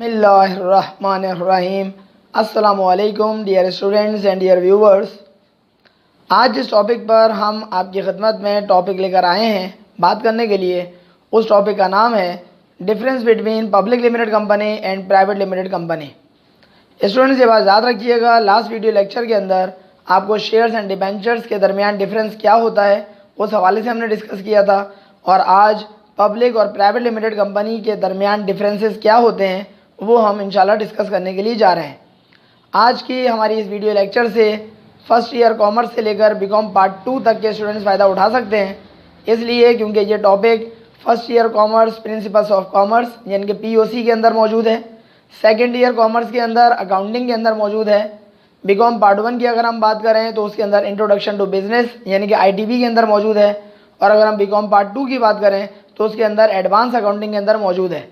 बिस्मिल्लाहिर्रहमानिर्रहीम। अस्सलामुअलैकुम dear students and dear viewers. आज जिस टॉपिक पर हम आपकी खिदमत में टॉपिक लेकर आए हैं बात करने के लिए, उस टॉपिक का नाम है difference between public limited company and private limited company. Students ये बात याद रखिएगा, लास्ट वीडियो लेक्चर के अंदर आपको शेयर्स एंड डिबेंचर्स के दरमियान डिफरेंस क्या होता है उस हवाले से हमने डिस्कस किया था, और आज पब्लिक और प्राइवेट लिमिटेड कंपनी के दरमियान डिफरेंसेस क्या होते हैं वो हम इंशाल्लाह डिस्कस करने के लिए जा रहे हैं। आज की हमारी इस वीडियो लेक्चर से फर्स्ट ईयर कॉमर्स से लेकर बीकॉम पार्ट 2 तक के स्टूडेंट्स फ़ायदा उठा सकते हैं, इसलिए क्योंकि ये topic first year commerce principles of commerce यानी कि POC के अंदर मौजूद है, सेकेंड ईयर कॉमर्स के अंदर अकाउंटिंग के अंदर मौजूद है, बीकॉम पार्ट 1 की अगर हम बात करें तो उसके अंदर इंट्रोडक्शन टू बिजनेस यानी कि ITB के अंदर मौजूद है, और अगर हम बीकॉम पार्ट 2 की बात करें तो उसके अंदर एडवांस अकाउंटिंग के अंदर मौजूद है।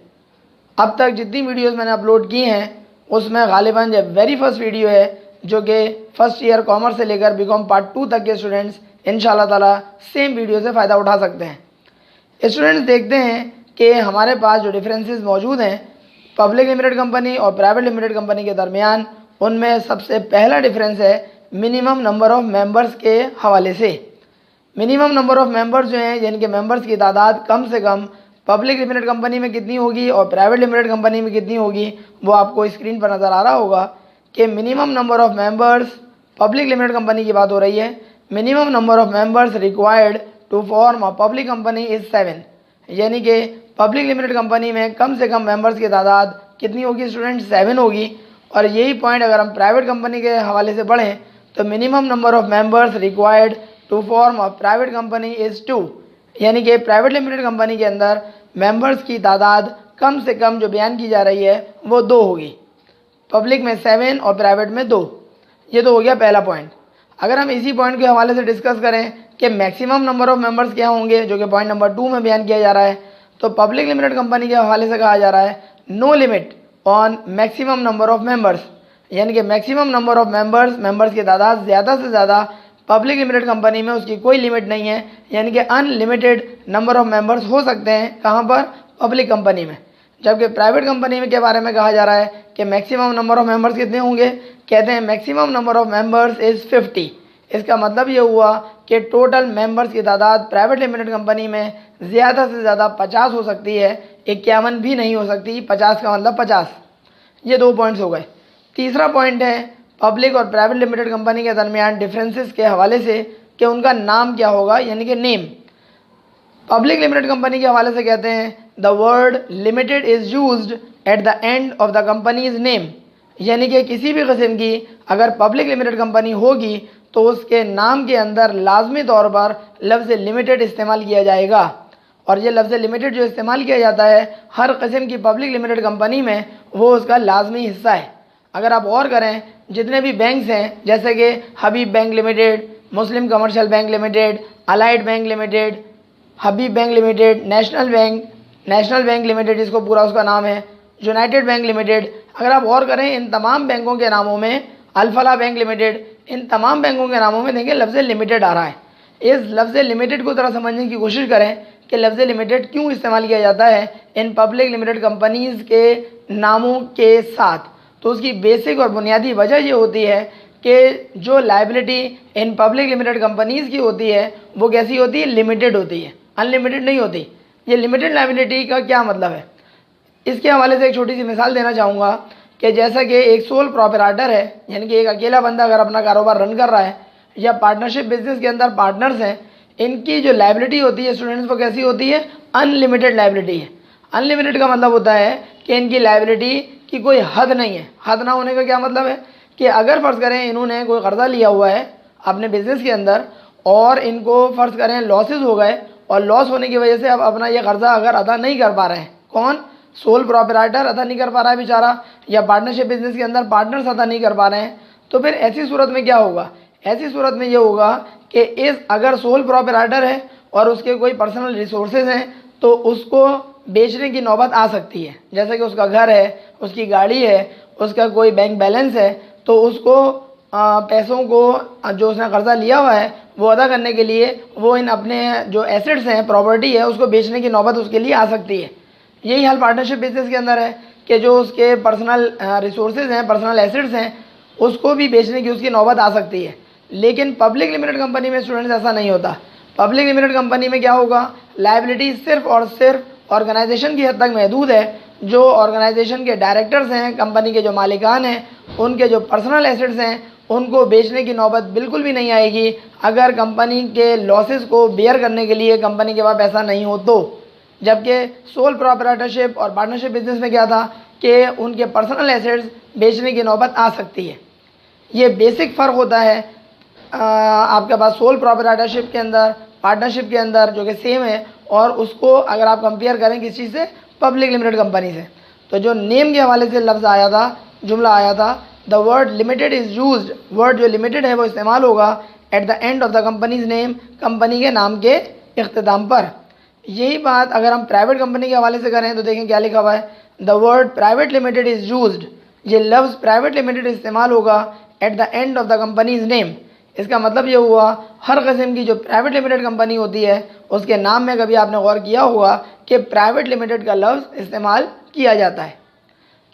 अब तक जितनी वीडियोस मैंने अपलोड की हैं उसमें गालिबन ये वेरी फर्स्ट वीडियो है जो कि फर्स्ट ईयर कॉमर्स से लेकर बीकॉम पार्ट 2 तक के स्टूडेंट्स इंशाल्लाह ताला सेम वीडियो से फ़ायदा उठा सकते हैं। स्टूडेंट्स देखते हैं कि हमारे पास जो डिफरेंसेस मौजूद हैं पब्लिक लिमिटेड कंपनी और प्राइवेट लिमिटेड कंपनी के दरमियान, उनमें सबसे पहला डिफरेंस है मिनिमम नंबर ऑफ़ मेंबर्स के हवाले से। मिनिमम नंबर ऑफ़ मेंबर्स जो हैं यानी कि मेंबर्स की तादाद कम से कम पब्लिक लिमिटेड कंपनी में कितनी होगी और प्राइवेट लिमिटेड कंपनी में कितनी होगी वो आपको स्क्रीन पर नज़र आ रहा होगा कि minimum number of members public limited company की बात हो रही है। Minimum number of members required to form a public company is 7, यानी कि पब्लिक लिमिटेड कंपनी में कम से कम मेंबर्स की तादाद कितनी होगी स्टूडेंट? 7 होगी। और यही पॉइंट अगर हम प्राइवेट कंपनी के हवाले से पढ़ें तो minimum number of members required to form a private company is 2, यानी कि प्राइवेट लिमिटेड कंपनी के अंदर मेंबर्स की तादाद कम से कम जो बयान की जा रही है वो 2 होगी, पब्लिक में 7 और प्राइवेट में 2। ये तो हो गया पहला पॉइंट। अगर हम इसी पॉइंट के हवाले से डिस्कस करें कि मैक्सिमम नंबर ऑफ़ मेंबर्स क्या होंगे जो कि पॉइंट नंबर 2 में बयान किया जा रहा है, तो पब्लिक लिमिटेड कंपनी के हवाले से कहा जा रहा है no limit on maximum number of members, यानी कि मैक्सिमम नंबर ऑफ़ मेंबर्स की तादाद ज़्यादा से ज़्यादा पब्लिक लिमिटेड कंपनी में उसकी कोई लिमिट नहीं है, यानी कि अनलिमिटेड नंबर ऑफ़ मेंबर्स हो सकते हैं कहाँ पर? पब्लिक कंपनी में। जबकि प्राइवेट कंपनी में के बारे में कहा जा रहा है कि मैक्सिमम नंबर ऑफ़ मेंबर्स कितने होंगे? कहते हैं maximum number of members is 50। इसका मतलब ये हुआ कि टोटल मेंबर्स की तादाद प्राइवेट लिमिटेड कंपनी में ज़्यादा से ज़्यादा 50 हो सकती है, 51 भी नहीं हो सकती। 50 का मतलब 50। ये 2 पॉइंट्स हो गए। तीसरा पॉइंट है पब्लिक और प्राइवेट लिमिटेड कंपनी के दरमियान डिफरेंसेस के हवाले से कि उनका नाम क्या होगा, यानी कि नेम। पब्लिक लिमिटेड कंपनी के हवाले से कहते हैं the word limited is used at the end of the companies name, यानी कि किसी भी किस्म की अगर पब्लिक लिमिटेड कंपनी होगी तो उसके नाम के अंदर लाजमी तौर पर लफ्ज़ लिमिटेड इस्तेमाल किया जाएगा। और ये लफ्ज़ लिमिटेड जो इस्तेमाल किया जाता है हर किस्म की पब्लिक लिमिटेड कंपनी में वो उसका लाजमी हिस्सा है। अगर आप और करें जितने भी बैंक्स हैं जैसे कि Habib Bank Limited, Muslim Commercial Bank Limited, Allied Bank Limited, Habib Bank Limited, National Bank Limited इसको पूरा उसका नाम है, यूनाइटेड बैंक लिमिटेड, अगर आप और करें इन तमाम बैंकों के नामों में, अल्फला बैंक लिमिटेड, इन तमाम बैंकों के नामों में देखिए लफ्ज़ लिमिटेड आ रहा है। इस लफ्ज़ लिमिटेड को ज़रा समझने की कोशिश करें कि लफ्ज़ लिमिटेड क्यों इस्तेमाल किया जाता है इन पब्लिक लिमिटेड कंपनीज़ के नामों के साथ। तो उसकी बेसिक और बुनियादी वजह ये होती है कि जो liability in public limited companies की होती है वो कैसी होती है? लिमिटेड होती है, अनलिमिटेड नहीं होती। ये लिमिटेड लाइबिलिटी का क्या मतलब है? इसके हवाले से एक छोटी सी मिसाल देना चाहूँगा कि जैसा कि एक सोल प्रोप्राइटर है, यानी कि एक अकेला बंदा अगर अपना कारोबार रन कर रहा है या पार्टनरशिप बिजनेस के अंदर पार्टनर्स हैं, इनकी जो लाइबिलिटी होती है स्टूडेंट्स वो कैसी होती है? अनलिमिटेड लाइबिलिटी है। अनलिमिटेड का मतलब होता है कि इनकी लाइबिलिटी की कोई हद नहीं है। हद ना होने का क्या मतलब है कि अगर फ़र्ज़ करें इन्होंने कोई कर्ज़ा लिया हुआ है अपने बिज़नेस के अंदर और इनको फ़र्ज़ करें लॉसेस हो गए और लॉस होने की वजह से अब अपना ये कर्ज़ा अगर अदा नहीं कर पा रहे हैं, कौन? सोल प्रोप्राइटर अदा नहीं कर पा रहा है बेचारा, या पार्टनरशिप बिजनेस के अंदर पार्टनर्स अदा नहीं कर पा रहे हैं, तो फिर ऐसी सूरत में क्या होगा? ऐसी सूरत में ये होगा कि अगर सोल प्रोप्राइटर है और उसके कोई पर्सनल रिसोर्सेज हैं तो उसको बेचने की नौबत आ सकती है। जैसे कि उसका घर है, उसकी गाड़ी है, उसका कोई बैंक बैलेंस है, तो उसको पैसों को जो उसने कर्ज़ा लिया हुआ है वो अदा करने के लिए वो इन अपने जो एसेट्स हैं, प्रॉपर्टी है, उसको बेचने की नौबत उसके लिए आ सकती है। यही हाल पार्टनरशिप बिजनेस के अंदर है कि जो उसके पर्सनल रिसोर्सेज हैं, पर्सनल एसेट्स हैं, उसको भी बेचने की उसकी नौबत आ सकती है। लेकिन पब्लिक लिमिटेड कंपनी में स्टूडेंट्स ऐसा नहीं होता। पब्लिक लिमिटेड कंपनी में क्या होगा, लायबिलिटी सिर्फ और सिर्फ ऑर्गेनाइजेशन की हद तक महदूद है। जो ऑर्गेनाइजेशन के डायरेक्टर्स हैं, कंपनी के जो मालिकान हैं, उनके जो पर्सनल एसेट्स हैं, उनको बेचने की नौबत बिल्कुल भी नहीं आएगी अगर कंपनी के लॉसेस को बेयर करने के लिए कंपनी के पास पैसा नहीं हो तो। जबकि सोल प्रोप्राइटरशिप और पार्टनरशिप बिजनेस में क्या था कि उनके पर्सनल एसेट्स बेचने की नौबत आ सकती है। ये बेसिक फ़र्क होता है आपके पास सोल प्रोप्राइटरशिप के अंदर, पार्टनरशिप के अंदर, जो कि सेम है, और उसको अगर आप कंपेयर करें किस चीज़ से, पब्लिक लिमिटेड कंपनी से। तो जो नेम के हवाले से लफ्ज़ आया था, जुमला आया था, the word limited is used, word जो लिमिटेड है वो इस्तेमाल होगा at the end of the companies name, company के नाम के इख्तिताम पर। यही बात अगर हम प्राइवेट कंपनी के हवाले से करें तो देखें क्या लिखा हुआ है, the word private limited is used, ये लफ्ज़ प्राइवेट लिमिटेड इस्तेमाल होगा at the end of the companies name. इसका मतलब ये हुआ हर किस्म की जो प्राइवेट लिमिटेड कंपनी होती है उसके नाम में कभी आपने गौर किया होगा कि प्राइवेट लिमिटेड का लफ्ज़ इस्तेमाल किया जाता है।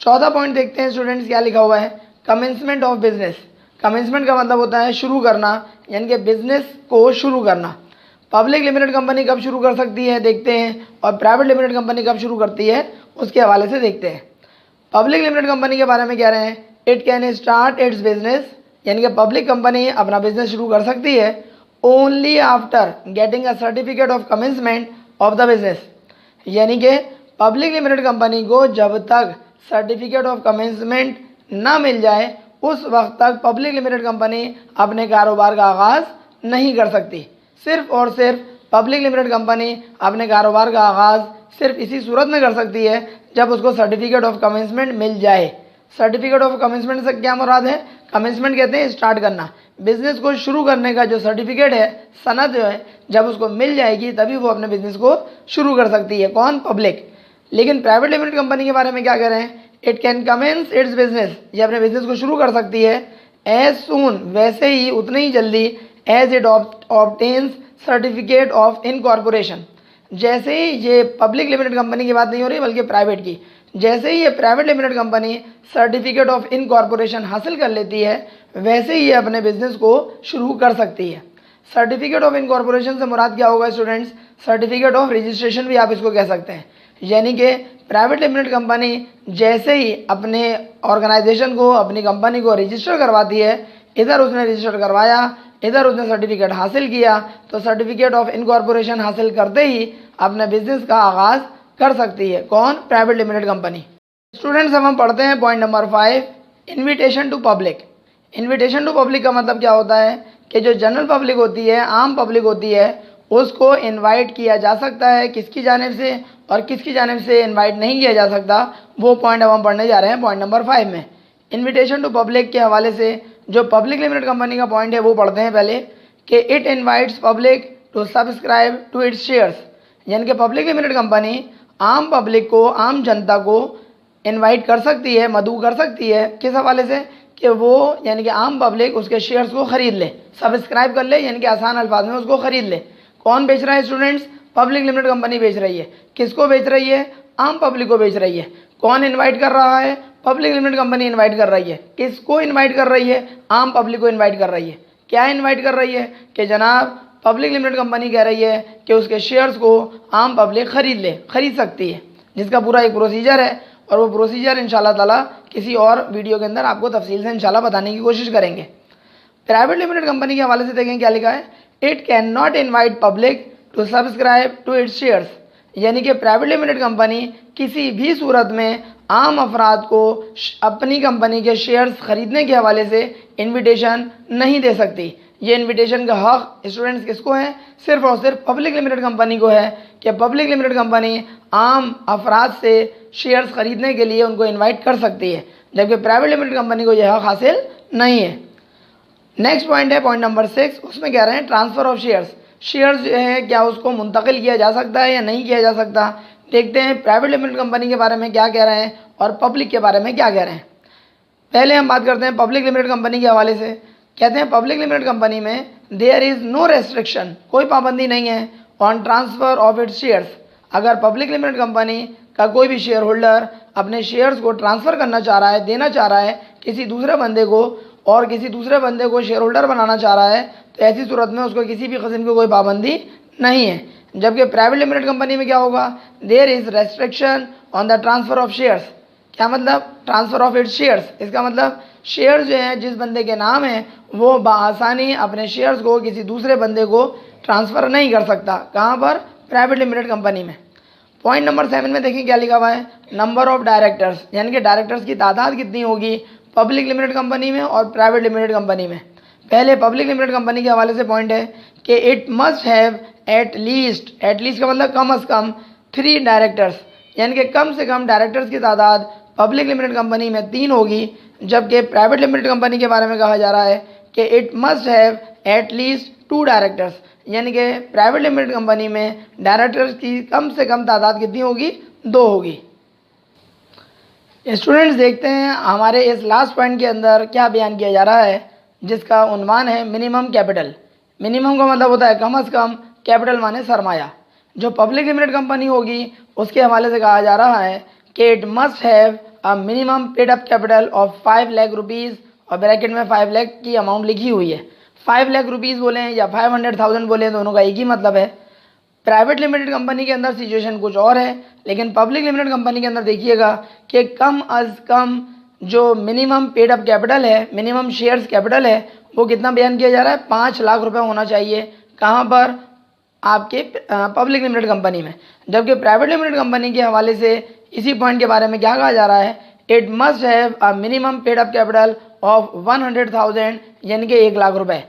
चौथा पॉइंट देखते हैं स्टूडेंट्स क्या लिखा हुआ है, कमेंसमेंट ऑफ बिजनेस। कमेंसमेंट का मतलब होता है शुरू करना, यानी कि बिजनेस को शुरू करना। पब्लिक लिमिटेड कंपनी कब शुरू कर सकती है देखते हैं, और प्राइवेट लिमिटेड कंपनी कब शुरू करती है उसके हवाले से देखते हैं। पब्लिक लिमिटेड कंपनी के बारे में कह रहे हैं, it can start it's business, यानी कि पब्लिक कंपनी अपना बिजनेस शुरू कर सकती है only after getting a certificate of commencement of the business, यानी कि पब्लिक लिमिटेड कंपनी को जब तक सर्टिफिकेट ऑफ कमेंसमेंट ना मिल जाए उस वक्त तक पब्लिक लिमिटेड कंपनी अपने कारोबार का आगाज़ नहीं कर सकती। सिर्फ और सिर्फ पब्लिक लिमिटेड कंपनी अपने कारोबार का आगाज़ सिर्फ इसी सूरत में कर सकती है जब उसको सर्टिफिकेट ऑफ कमेंसमेंट मिल जाए। सर्टिफिकेट ऑफ कमेंसमेंट से क्या मुराद है, कमेंसमेंट कहते हैं स्टार्ट करना, बिज़नेस को शुरू करने का जो सर्टिफिकेट है, सनद जो है, जब उसको मिल जाएगी तभी वो अपने बिज़नेस को शुरू कर सकती है। कौन, पब्लिक। लेकिन प्राइवेट लिमिटेड कंपनी के बारे में क्या कह रहे हैं, it can commence its business, ये अपने बिजनेस को शुरू कर सकती है एज सून, वैसे ही, उतनी ही जल्दी, as it obtains certificate of incorporation, जैसे ही ये पब्लिक लिमिटेड कंपनी की बात नहीं हो रही बल्कि प्राइवेट की, जैसे ही ये private limited company certificate of incorporation हासिल कर लेती है वैसे ही ये अपने बिजनेस को शुरू कर सकती है। सर्टिफिकेट ऑफ इनकॉर्पोरेशन से मुराद क्या होगा स्टूडेंट्स, सर्टिफिकेट ऑफ रजिस्ट्रेशन भी आप इसको कह सकते हैं। यानी कि प्राइवेट लिमिटेड कंपनी जैसे ही अपने ऑर्गेनाइजेशन को, अपनी कंपनी को रजिस्टर करवाती है, इधर उसने रजिस्टर करवाया, इधर उसने सर्टिफिकेट हासिल किया, तो सर्टिफिकेट ऑफ इनकॉर्पोरेशन हासिल करते ही अपने बिजनेस का आगाज़ कर सकती है। कौन, प्राइवेट लिमिटेड कंपनी। स्टूडेंट्स अब हम पढ़ते हैं point number 5, invitation to public. Invitation to public का मतलब क्या होता है कि जो जनरल पब्लिक होती है, आम पब्लिक होती है, उसको इनवाइट किया जा सकता है किसकी जानिब से और किसकी जानिब से इनवाइट नहीं किया जा सकता, वो पॉइंट अब हम पढ़ने जा रहे हैं पॉइंट नंबर 5 में। इन्विटेशन टू पब्लिक के हवाले से जो पब्लिक लिमिटेड कंपनी का पॉइंट है वो पढ़ते हैं पहले, कि it invites public to subscribe to its shares, यानी कि पब्लिक लिमिटेड कंपनी आम पब्लिक को, आम जनता को इनवाइट कर सकती है, मदऊ कर सकती है, किस हवाले से, कि वो यानी कि आम पब्लिक उसके शेयर्स को ख़रीद ले, सब्सक्राइब कर ले, यानी कि आसान अल्फाज में उसको ख़रीद ले। कौन बेच रहा है स्टूडेंट्स, पब्लिक लिमिटेड कंपनी बेच रही है। किसको बेच रही है, आम पब्लिक को बेच रही है। कौन इनवाइट कर रहा है, पब्लिक लिमिटेड कंपनी इनवाइट कर रही है। किसको इनवाइट कर रही है, आम पब्लिक को इनवाइट कर रही है। क्या इनवाइट कर रही है कि जनाब पब्लिक लिमिटेड कंपनी कह रही है कि उसके शेयर्स को आम पब्लिक खरीद सकती है, जिसका पूरा एक प्रोसीजर है, और वो प्रोसीजर इंशाल्लाह ताला किसी और वीडियो के अंदर आपको तफसील से इंशाल्लाह बताने की कोशिश करेंगे। प्राइवेट लिमिटेड कंपनी के हवाले से देखें क्या लिखा है, it cannot invite public to subscribe to its shares, यानी कि प्राइवेट लिमिटेड कंपनी किसी भी सूरत में आम अफराद को अपनी कंपनी के शेयर्स ख़रीदने के हवाले से इन्विटेशन नहीं दे सकती। ये इन्विटेशन का हक़ स्टूडेंट्स किसको है, सिर्फ और सिर्फ पब्लिक लिमिटेड कंपनी को है कि पब्लिक लिमिटेड कंपनी आम अफराद से शेयर्स ख़रीदने के लिए उनको इनवाइट कर सकती है, जबकि प्राइवेट लिमिटेड कंपनी को यह हक़ हासिल नहीं है। नेक्स्ट पॉइंट है पॉइंट नंबर 6, उसमें कह रहे हैं ट्रांसफ़र ऑफ शेयर्स जो है क्या उसको मुंतकिल किया जा सकता है या नहीं किया जा सकता। देखते हैं प्राइवेट लिमिटेड कंपनी के बारे में क्या कह रहे हैं और पब्लिक के बारे में क्या कह रहे हैं। पहले हम बात करते हैं पब्लिक लिमिटेड कंपनी के हवाले से। कहते हैं पब्लिक लिमिटेड कंपनी में देयर इज़ नो रेस्ट्रिक्शन, कोई पाबंदी नहीं है on transfer of its shares. अगर पब्लिक लिमिटेड कंपनी का कोई भी शेयर होल्डर अपने शेयर्स को ट्रांसफ़र करना चाह रहा है, देना चाह रहा है किसी दूसरे बंदे को, और किसी दूसरे बंदे को शेयर होल्डर बनाना चाह रहा है, तो ऐसी सूरत में उसको किसी भी किस्म की कोई पाबंदी नहीं है। जबकि प्राइवेट लिमिटेड कंपनी में क्या होगा, there is restriction on the transfer of shares. क्या मतलब, ट्रांसफ़र ऑफ इट्स शेयर्स, इसका मतलब शेयर्स जो हैं जिस बंदे के नाम हैं वो बआसानी अपने शेयर्स को किसी दूसरे बंदे को ट्रांसफ़र नहीं कर सकता। कहाँ पर, प्राइवेट लिमिटेड कंपनी में। पॉइंट नंबर 7 में देखिए क्या लिखा हुआ है, नंबर ऑफ डायरेक्टर्स, यानी कि डायरेक्टर्स की तादाद कितनी होगी पब्लिक लिमिटेड कंपनी में और प्राइवेट लिमिटेड कंपनी में। पहले पब्लिक लिमिटेड कंपनी के हवाले से पॉइंट है कि it must have at least का मतलब कम अज़ कम 3 डायरेक्टर्स, यानी कि कम से कम डायरेक्टर्स की तादाद पब्लिक लिमिटेड कंपनी में 3 होगी। जबकि प्राइवेट लिमिटेड कंपनी के बारे में कहा जा रहा है कि it must have at least 2 directors, यानी कि प्राइवेट लिमिटेड कंपनी में डायरेक्टर्स की कम से कम तादाद कितनी होगी, 2 होगी। स्टूडेंट्स देखते हैं हमारे इस लास्ट पॉइंट के अंदर क्या बयान किया जा रहा है, जिसका उन्वान है मिनिमम कैपिटल। मिनिमम का मतलब होता है कम अज़ कम, कैपिटल माने सरमाया। जो पब्लिक लिमिटेड कंपनी होगी उसके हवाले से कहा जा रहा है कि it must have a minimum paid up capital of 5 lakh rupees, और ब्रैकेट में 5 लाख की अमाउंट लिखी हुई है। 5 लाख रुपीज़ बोलें या 500,000 बोलें, दोनों का एक ही मतलब है। प्राइवेट लिमिटेड कंपनी के अंदर सिचुएशन कुछ और है, लेकिन पब्लिक लिमिटेड कंपनी के अंदर देखिएगा कि कम अज़ कम जो मिनिमम पेड अप कैपिटल है, मिनिमम शेयर्स कैपिटल है, वो कितना बयान किया जा रहा है, 5 लाख रुपए होना चाहिए। कहाँ पर, आपके पब्लिक लिमिटेड कंपनी में। जबकि प्राइवेट लिमिटेड कंपनी के हवाले से इसी पॉइंट के बारे में क्या कहा जा रहा है, it must have a minimum paid up capital of 100,000, यानी कि 1 लाख रुपए।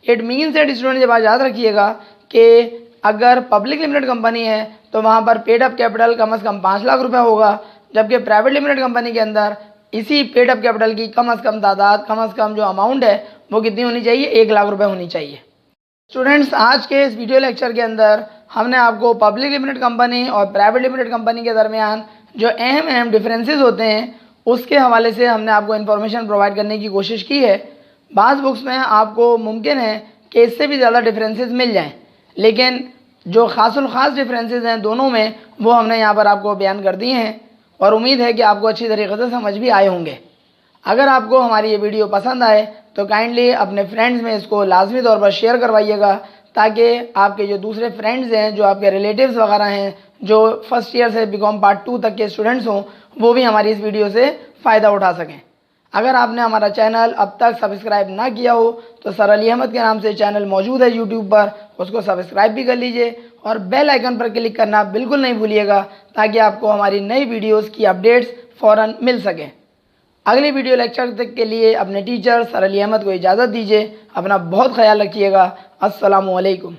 इट मीन्स दैट स्टूडेंट, ये बात याद रखिएगा कि अगर पब्लिक लिमिटेड कंपनी है तो वहाँ पर पेड अप कैपिटल कम से कम 5 लाख रुपए होगा। जबकि प्राइवेट लिमिटेड कंपनी के अंदर इसी पेड अप कैपिटल की कम से कम तादाद, कम से कम जो अमाउंट है वो कितनी होनी चाहिए, 1 लाख रुपए होनी चाहिए। स्टूडेंट्स आज के इस वीडियो लेक्चर के अंदर हमने आपको पब्लिक लिमिटेड कंपनी और प्राइवेट लिमिटेड कंपनी के दरमियान जो अहम डिफरेंसेस होते हैं उसके हवाले से हमने आपको इन्फॉर्मेशन प्रोवाइड करने की कोशिश की है। बाज़ बुक्स में आपको मुमकिन है कि इससे भी ज़्यादा डिफरेंसेस मिल जाएं, लेकिन जो ख़ास डिफरेंसेस हैं दोनों में, वो हमने यहाँ पर आपको बयान कर दिए हैं, और उम्मीद है कि आपको अच्छी तरीके से समझ भी आए होंगे। अगर आपको हमारी ये वीडियो पसंद आए तो काइंडली अपने फ्रेंड्स में इसको लाजमी तौर पर शेयर करवाइएगा, ताकि आपके जो दूसरे फ्रेंड्स हैं, जो आपके रिलेटिव्स वगैरह हैं, जो फर्स्ट ईयर से बीकॉम पार्ट 2 तक के स्टूडेंट्स हों, वो भी हमारी इस वीडियो से फ़ायदा उठा सकें। अगर आपने हमारा चैनल अब तक सब्सक्राइब ना किया हो तो सर अली अहमद के नाम से चैनल मौजूद है यूट्यूब पर, उसको सब्सक्राइब भी कर लीजिए और बेल आइकन पर क्लिक करना बिल्कुल नहीं भूलिएगा, ताकि आपको हमारी नई वीडियोस की अपडेट्स फ़ौरन मिल सकें। अगले वीडियो लेक्चर तक के लिए अपने टीचर सर अली अहमद को इजाज़त दीजिए। अपना बहुत ख्याल रखिएगा। अस्सलामु अलैकुम।